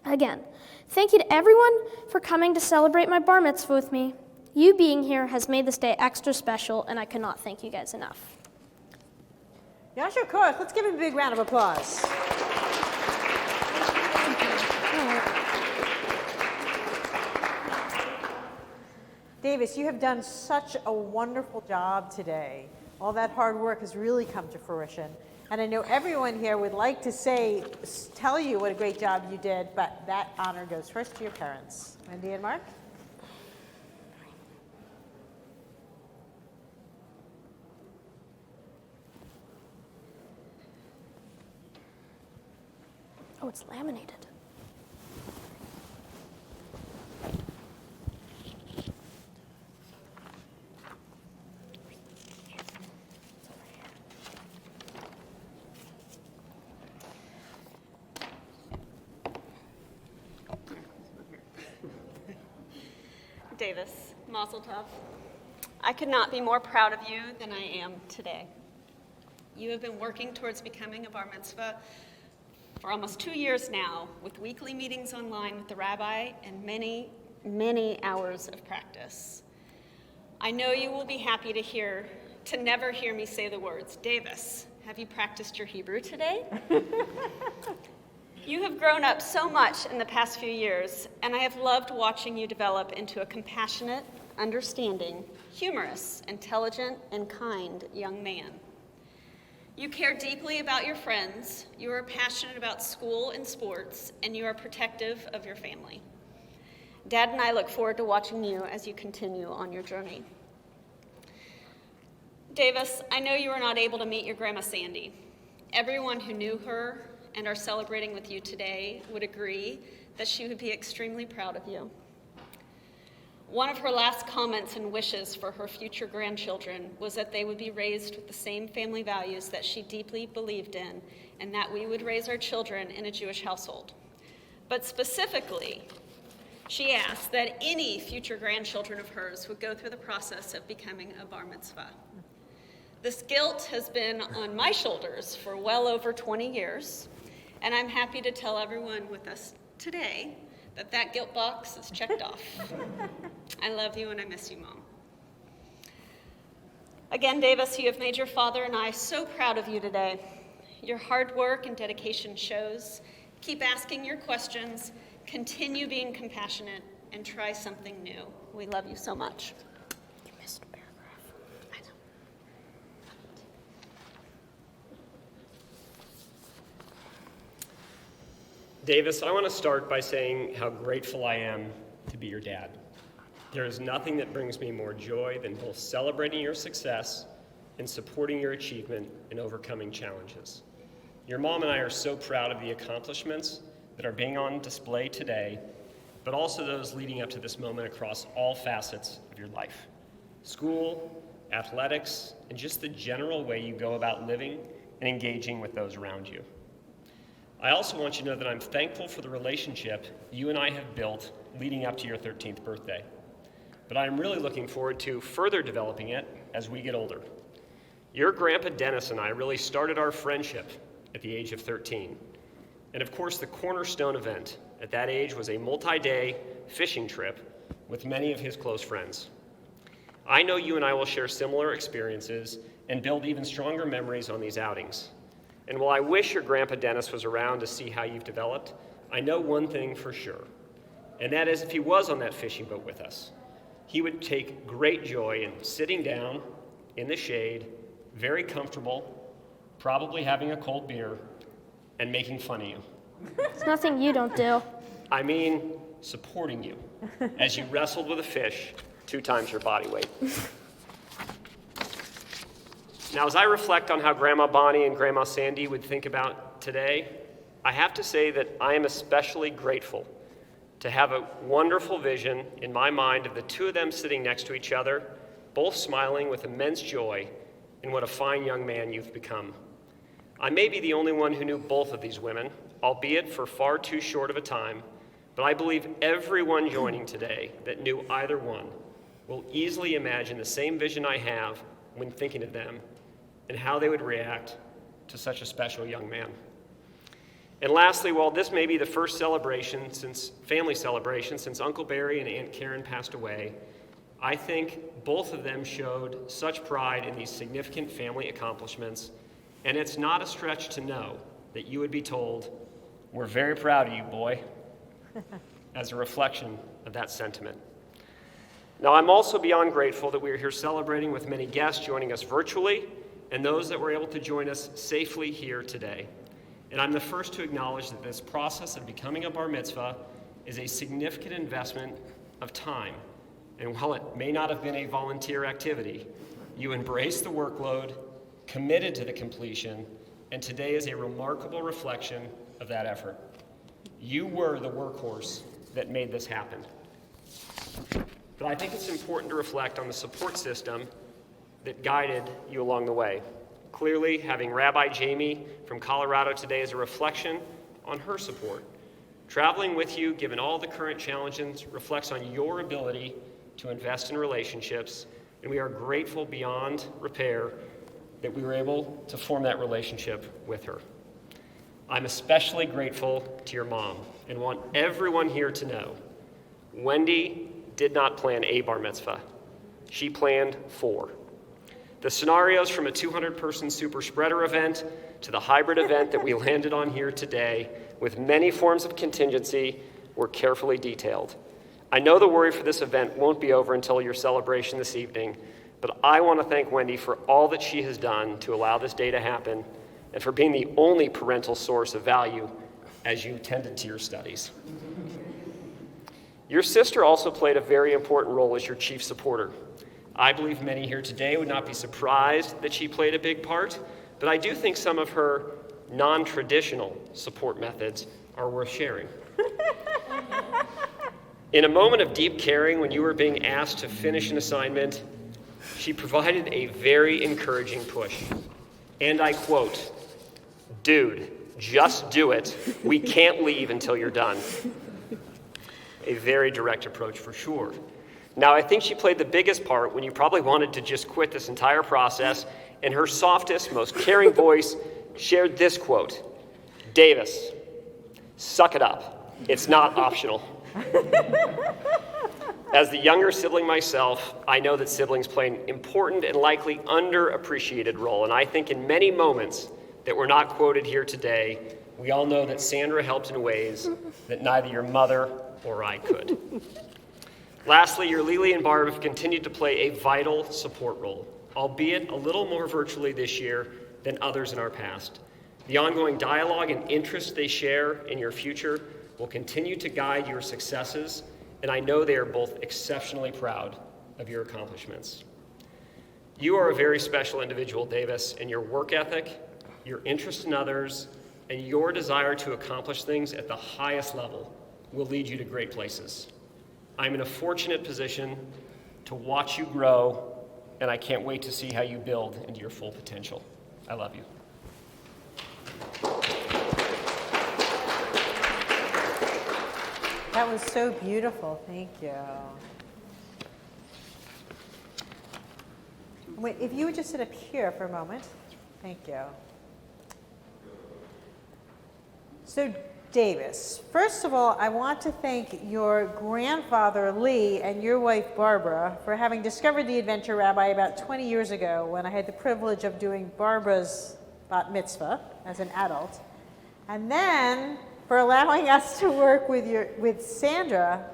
Again, thank you to everyone for coming to celebrate my bar mitzvah with me. You being here has made this day extra special, and I cannot thank you guys enough. Yasher Koch, let's give him a big round of applause. Davis, you have done such a wonderful job today. All that hard work has really come to fruition. And I know everyone here would like to tell you what a great job you did, but that honor goes first to your parents. Wendy and Mark? Oh, it's laminated. Davis, Mazel Tov. I could not be more proud of you than I am today. You have been working towards becoming a bar mitzvah for almost 2 years now, with weekly meetings online with the rabbi and many, many hours of practice. I know you will be happy to never hear me say the words, Davis, have you practiced your Hebrew today? You have grown up so much in the past few years, and I have loved watching you develop into a compassionate, understanding, humorous, intelligent, and kind young man. You care deeply about your friends, you are passionate about school and sports, and you are protective of your family. Dad and I look forward to watching you as you continue on your journey. Davis, I know you were not able to meet your Grandma Sandy. Everyone who knew her and are celebrating with you today would agree that she would be extremely proud of you. One of her last comments and wishes for her future grandchildren was that they would be raised with the same family values that she deeply believed in, and that we would raise our children in a Jewish household. But specifically, she asked that any future grandchildren of hers would go through the process of becoming a bar mitzvah. This guilt has been on my shoulders for well over 20 years, and I'm happy to tell everyone with us today that guilt box is checked off. I love you and I miss you, Mom. Again, Davis, you have made your father and I so proud of you today. Your hard work and dedication shows. Keep asking your questions, continue being compassionate, and try something new. We love you so much. You missed a paragraph. I know. Davis, I want to start by saying how grateful I am to be your dad. There is nothing that brings me more joy than both celebrating your success and supporting your achievement in overcoming challenges. Your mom and I are so proud of the accomplishments that are being on display today, but also those leading up to this moment across all facets of your life. School, athletics, and just the general way you go about living and engaging with those around you. I also want you to know that I'm thankful for the relationship you and I have built leading up to your 13th birthday. But I'm really looking forward to further developing it as we get older. Your Grandpa Dennis and I really started our friendship at the age of 13. And of course, the cornerstone event at that age was a multi-day fishing trip with many of his close friends. I know you and I will share similar experiences and build even stronger memories on these outings. And while I wish your Grandpa Dennis was around to see how you've developed, I know one thing for sure, and that is if he was on that fishing boat with us, he would take great joy in sitting down in the shade, very comfortable, probably having a cold beer, and making fun of you. It's nothing you don't do. I mean, supporting you as you wrestled with a fish 2 times your body weight. Now, as I reflect on how Grandma Bonnie and Grandma Sandy would think about today, I have to say that I am especially grateful to have a wonderful vision in my mind of the 2 of them sitting next to each other, both smiling with immense joy in what a fine young man you've become. I may be the only one who knew both of these women, albeit for far too short of a time, but I believe everyone joining today that knew either one will easily imagine the same vision I have when thinking of them and how they would react to such a special young man. And lastly, while this may be the first family celebration since Uncle Barry and Aunt Karen passed away, I think both of them showed such pride in these significant family accomplishments, and it's not a stretch to know that you would be told, "We're very proud of you, boy," as a reflection of that sentiment. Now, I'm also beyond grateful that we are here celebrating with many guests joining us virtually and those that were able to join us safely here today. And I'm the first to acknowledge that this process of becoming a bar mitzvah is a significant investment of time. And while it may not have been a volunteer activity, you embraced the workload, committed to the completion, and today is a remarkable reflection of that effort. You were the workhorse that made this happen. But I think it's important to reflect on the support system that guided you along the way. Clearly, having Rabbi Jamie from Colorado today is a reflection on her support. Traveling with you, given all the current challenges, reflects on your ability to invest in relationships, and we are grateful beyond repair that we were able to form that relationship with her. I'm especially grateful to your mom and want everyone here to know Wendy did not plan a bar mitzvah. She planned 4. The scenarios from a 200-person super spreader event to the hybrid event that we landed on here today, with many forms of contingency, were carefully detailed. I know the worry for this event won't be over until your celebration this evening, but I want to thank Wendy for all that she has done to allow this day to happen and for being the only parental source of value as you tended to your studies. Your sister also played a very important role as your chief supporter. I believe many here today would not be surprised that she played a big part, but I do think some of her non-traditional support methods are worth sharing. In a moment of deep caring, when you were being asked to finish an assignment, she provided a very encouraging push. And I quote, "Dude, just do it. We can't leave until you're done." A very direct approach for sure. Now, I think she played the biggest part when you probably wanted to just quit this entire process, and her softest, most caring voice shared this quote, "Davis, suck it up. It's not optional." As the younger sibling myself, I know that siblings play an important and likely underappreciated role, and I think in many moments that were not quoted here today, we all know that Sandra helped in ways that neither your mother or I could. Lastly, your Lily and Barb have continued to play a vital support role, albeit a little more virtually this year than others in our past. The ongoing dialogue and interest they share in your future will continue to guide your successes, and I know they are both exceptionally proud of your accomplishments. You are a very special individual, Davis, and your work ethic, your interest in others, and your desire to accomplish things at the highest level will lead you to great places. I'm in a fortunate position to watch you grow, and I can't wait to see how you build into your full potential. I love you. That was so beautiful. Thank you. Wait, if you would just sit up here for a moment. Thank you. So, Davis, first of all, I want to thank your grandfather, Lee, and your wife, Barbara, for having discovered the Adventure Rabbi about 20 years ago when I had the privilege of doing Barbara's bat mitzvah as an adult. And then for allowing us to work with Sandra.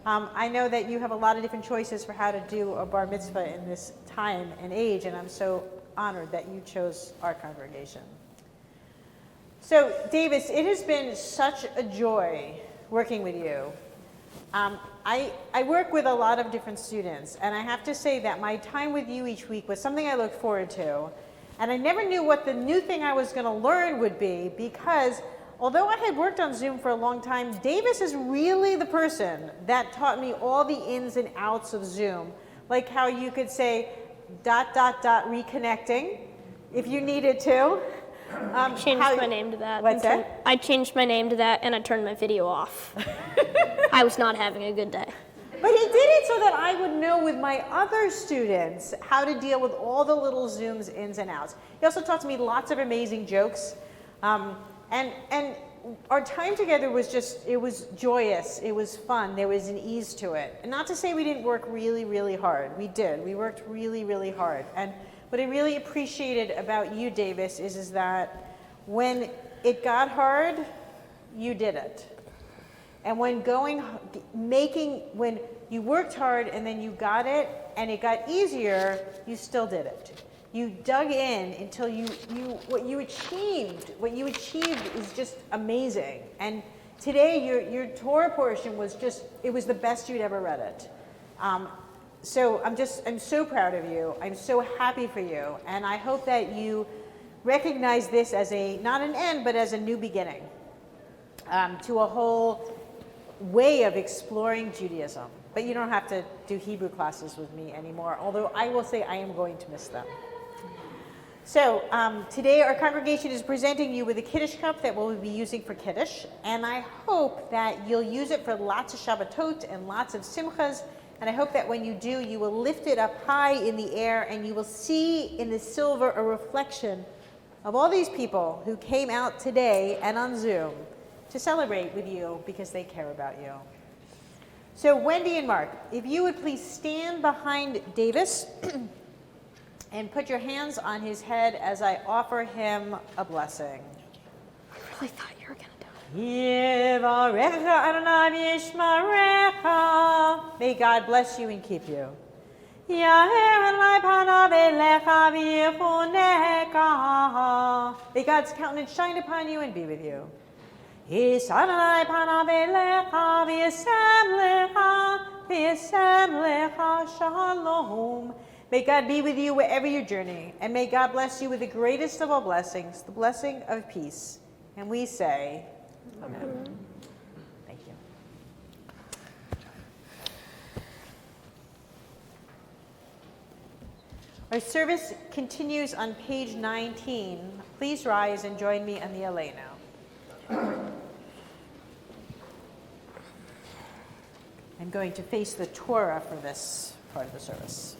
I know that you have a lot of different choices for how to do a bar mitzvah in this time and age, and I'm so honored that you chose our congregation. So, Davis, it has been such a joy working with you. I work with a lot of different students, and I have to say that my time with you each week was something I look forward to. And I never knew what the new thing I was going to learn would be, because although I had worked on Zoom for a long time, Davis is really the person that taught me all the ins and outs of Zoom. Like how you could say ... reconnecting if you needed to. I changed my name to that. What's that? I changed my name to that and I turned my video off. I was not having a good day. But he did it so that I would know with my other students how to deal with all the little Zooms ins and outs. He also taught me lots of amazing jokes. And our time together was it was joyous, it was fun, there was an ease to it. And not to say we didn't work really, really hard. We did. We worked really, really hard. And what I really appreciated about you, Davis, is that when it got hard, you did it. And when you worked hard and then you got it and it got easier, you still did it. You dug in until what you achieved is just amazing. And today your Torah portion was it was the best you'd ever read it. So I'm so proud of you. I'm so happy for you. And I hope that you recognize this as not an end, but as a new beginning to a whole way of exploring Judaism. But you don't have to do Hebrew classes with me anymore, although I will say I am going to miss them. So today our congregation is presenting you with a Kiddush cup that we'll be using for Kiddush, and I hope that you'll use it for lots of Shabbatot and lots of Simchas, and I hope that when you do, you will lift it up high in the air and you will see in the silver a reflection of all these people who came out today and on Zoom to celebrate with you because they care about you. So Wendy and Mark, if you would please stand behind Davis and put your hands on his head as I offer him a blessing. I really thought you were going to do it. Yivarecha Adonai v'yishmarecha. May God bless you and keep you. Yaher Adonai panav elecha v'yichunecha. May God's countenance shine upon you and be with you. Yis Adonai panav elecha v'yisem lecha shalom. May God be with you wherever you're journeying, and may God bless you with the greatest of all blessings, the blessing of peace. And we say, Amen. Thank you. Our service continues on page 19. Please rise and join me on the Alei now. I'm going to face the Torah for this part of the service.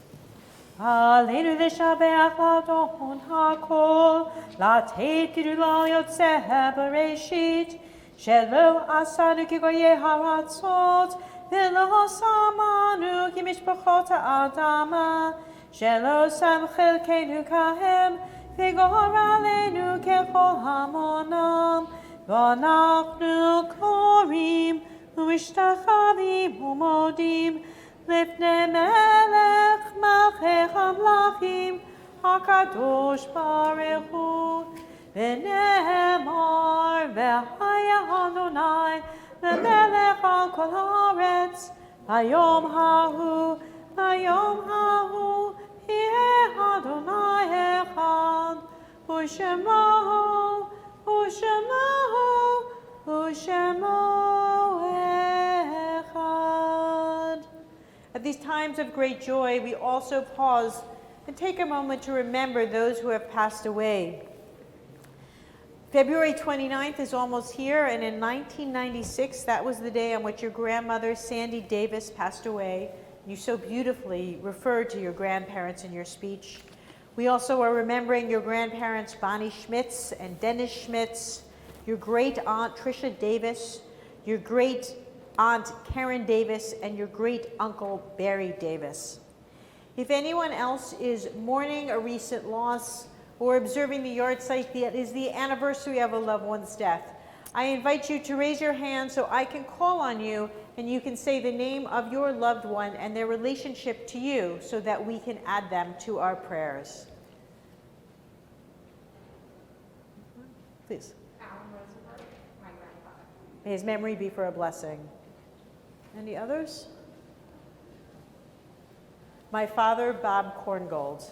Aleinu v'shabeach l'adon hakol, lateit gidula yotzeh bereshit, shelo asanu kigoyeh haratzot, v'lo samanu ki mishpachot ha'adama, shelo sam chelkeinu kahem, v'gor aleinu kechol hamonam, v'anachnu korim, u'mishtachavim u'modim, לפני מלך מלכי המלכים הקדוש ברוך הוא ונאמר והיה אדוני למלך על כל הארץ ביום ההוא יהיה אדוני אחד ושמו אחד. At these times of great joy, we also pause and take a moment to remember those who have passed away. February 29th is almost here, and in 1996, that was the day on which your grandmother, Sandy Davis, passed away. You so beautifully referred to your grandparents in your speech. We also are remembering your grandparents, Bonnie Schmitz and Dennis Schmitz, your great aunt Tricia Davis, your great aunt Karen Davis, and your great uncle Barry Davis. If anyone else is mourning a recent loss or observing the yard site that is the anniversary of a loved one's death, I invite you to raise your hand so I can call on you and you can say the name of your loved one and their relationship to you so that we can add them to our prayers. Please. May his memory be for a blessing. Any others? My father, Bob Korngold.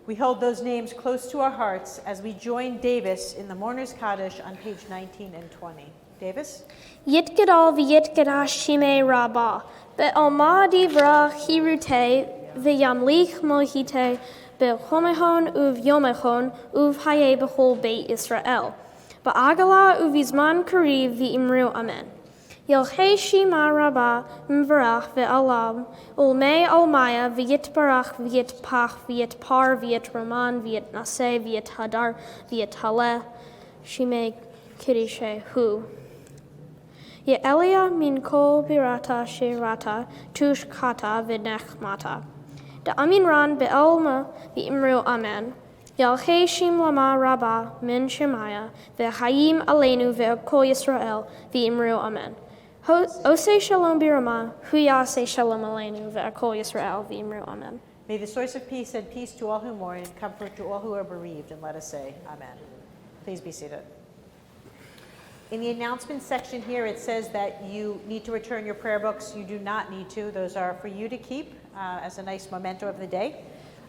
We hold those names close to our hearts as we join Davis in the Mourner's Kaddish on page 19 and 20. Davis? Yitgadal v'yitgadash shimei rabba, be'alma divra hirute v'yamlich mohite be'chomehon uv haye b'chol beit Israel. Ba'agala uvizman kariv v'imru amen. Yelchei shima rabba mvarach ve'alam ulmei almaya v'yitbarach v'yitpach v'yitpar v'yitraman v'yitnaseh v'yithadar v'yithaleh shimei kirishe hu. Ye'elia min kol birata shirata tush kata v'nechmata. Da'amin ran be'alma v'imru amen. Yalchei shim lama rabba min shemaya ve'chayim aleinu ve'kol Yisrael v'imru amen. Osei shalom birama, huyasei shalom aleinu ve'kol Yisrael v'imru amen. May the source of peace send peace to all who mourn and comfort to all who are bereaved, and let us say amen. Please be seated. In the announcement section here, it says that you need to return your prayer books. You do not need to. Those are for you to keep as a nice memento of the day.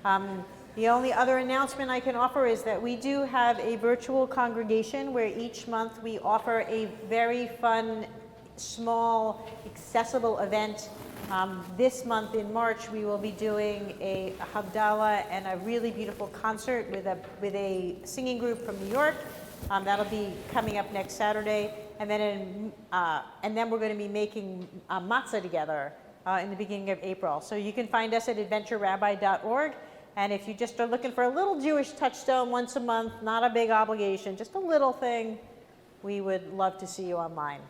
The only other announcement I can offer is that we do have a virtual congregation where each month we offer a very fun, small, accessible event. This month in March, we will be doing a Havdalah and a really beautiful concert with a singing group from New York. That'll be coming up next Saturday, and then we're going to be making matzah together in the beginning of April. So you can find us at adventurerabbi.org, and if you just are looking for a little Jewish touchstone once a month, not a big obligation, just a little thing, we would love to see you online.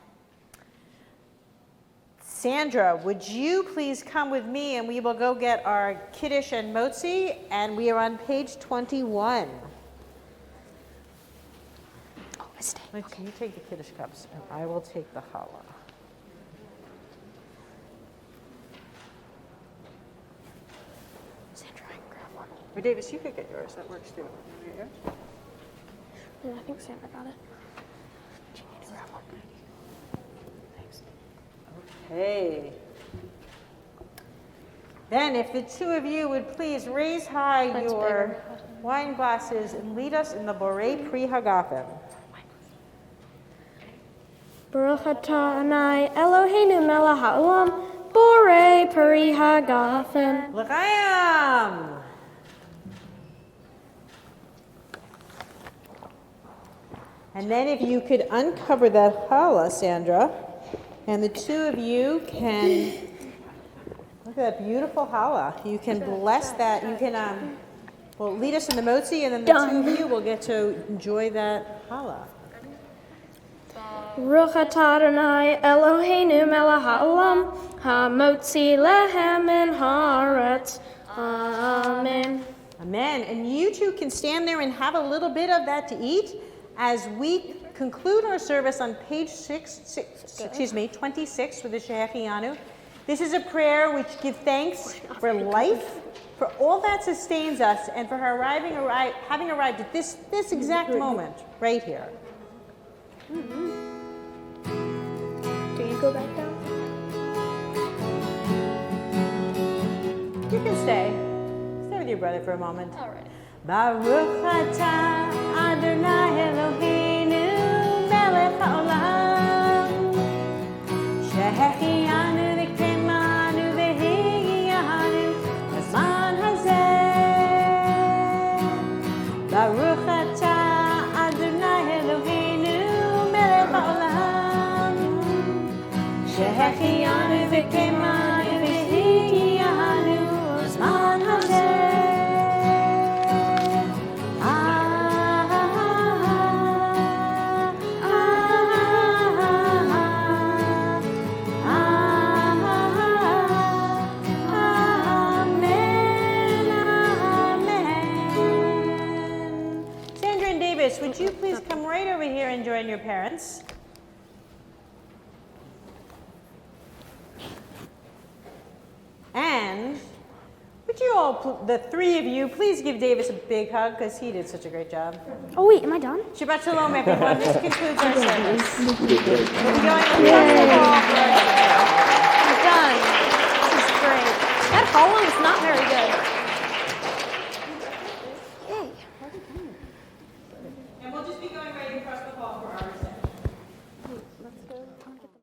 Sandra, would you please come with me and we will go get our Kiddush and Motzi, and we are on page 21. You take the Kiddush cups, and I will take the challah. Sandra, I can grab one. Or Davis, you could get yours. That works too. You want yours? Yeah, I think Sandra got it. She needs to grab one. Thanks. Okay. Then, if the two of you would please raise high your wine glasses and lead us in the Borei Pri Hagafen. Baruch atah Adonai Eloheinu melech haolam borei peri hagafen. L'chaim! And then if you could uncover that challah, Sandra, and the two of you can, look at that beautiful challah. You can bless that. You can, lead us in the motzi, and then the two of you will get to enjoy that challah. Baruch atah Adonai Eloheinu melech haolam hamotzi lehem min haaretz. Amen. Amen. And you two can stand there and have a little bit of that to eat as we conclude our service on page 26 with the Shehechianu. This is a prayer which gives thanks for life, for all that sustains us, and for her having arrived at this exact moment right here. Do you go back down? You can stay. Stay with your brother for a moment. All right. Baruch atah Adonai Eloheinu melech haolam shehechianu v'kemanu v'higiyanu b'zman hazeh. Baruch atah Adonai Eloheinu melech haolam shehechianu v'kemanu v'higiyanu b'zman hazeh. Would you all, the three of you, please give Davis a big hug because he did such a great job. Oh, wait, am I done? Shabbat Shalom, everyone. This concludes our service. We'll be going to the festival.